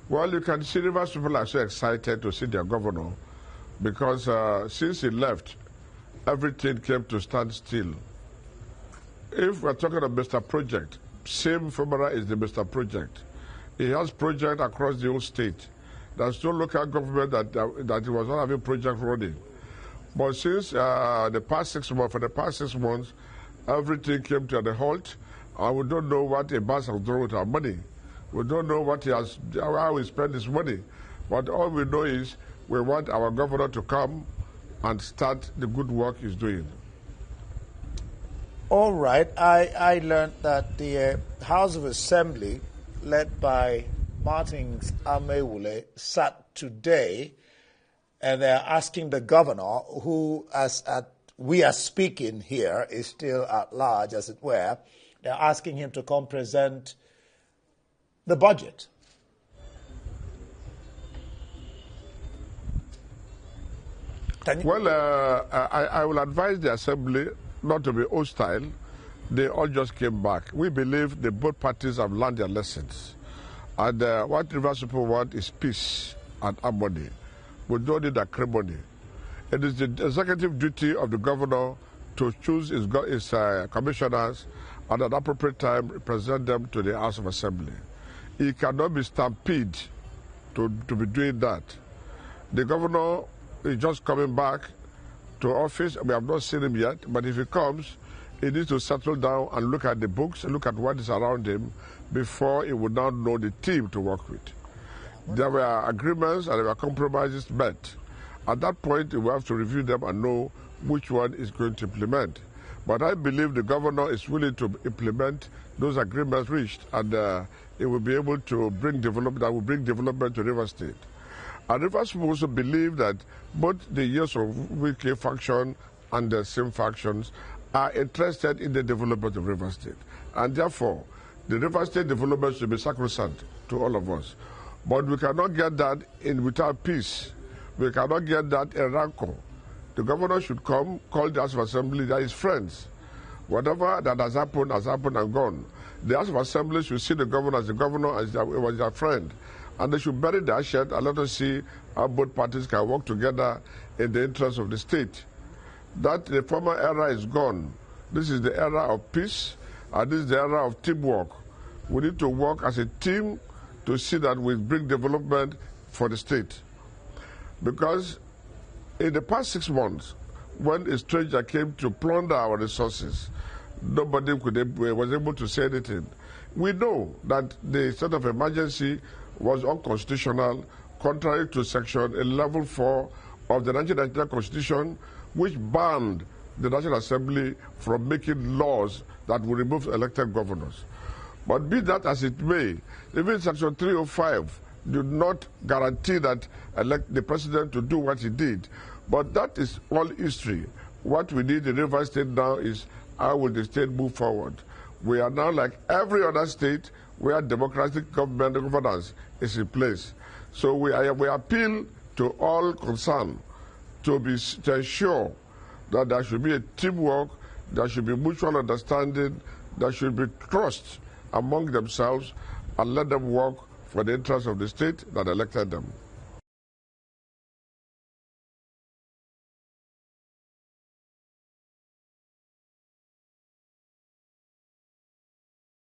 Well, you can see Rivers people are so excited to see their governor because since he left, everything came to stand still. If we're talking about Mr. Project, same Fubara is the Mr. Project. He has projects across the whole state. There's no local government that he was not having projects running. But since the past 6 months, for the past 6 months, everything came to a halt, and we don't know what a boss has done with our money. We don't know what how he spent his money. But all we know is we want our governor to come and start the good work he's doing. All right. I learned that the House of Assembly, led by Martins Amewule, sat today, and they're asking the governor, who, we are speaking here, is still at large, as it were. They're asking him to come present the budget. Well, I will advise the Assembly not to be hostile. They all just came back. We believe that both parties have learned their lessons. And what Rivers people want is peace and harmony. We don't need acrimony. It is the executive duty of the governor to choose his commissioners and at appropriate time present them to the House of Assembly. He cannot be stampeded to be doing that. The governor is just coming back to office. We have not seen him yet, but if he comes, he needs to settle down and look at the books, look at what is around him before he would now know the team to work with. There were agreements and there were compromises met. At that point, we have to review them and know which one is going to implement. But I believe the governor is willing to implement those agreements reached, and it will be able to bring development, that will bring development to Rivers State. And Rivers people also believe that both the years of weekly faction and the same factions are interested in the development of Rivers State. And therefore, the Rivers State development should be sacrosanct to all of us. But we cannot get that without peace. We cannot get that in rancor. The governor should come, call the House of Assembly, they are his friends. Whatever that has happened and gone. The House of Assembly should see the governor as their friend. And they should bury their shed and let us see how both parties can work together in the interest of the state. That the former era is gone. This is the era of peace, and this is the era of teamwork. We need to work as a team to see that we bring development for the state. Because in the past 6 months, when a stranger came to plunder our resources, nobody was able to say anything. We know that the state of emergency was unconstitutional, contrary to Section 11(4) of the 1999 Constitution, which banned the National Assembly from making laws that would remove elected governors. But be that as it may, even Section 305 did not guarantee that the president to do what he did. But that is all history. What we need in Rivers State now is how will the state move forward. We are now like every other state where democratic governance is in place. So we appeal to all concerned to ensure that there should be a teamwork, there should be mutual understanding, there should be trust among themselves, and let them work for the interests of the state that elected them.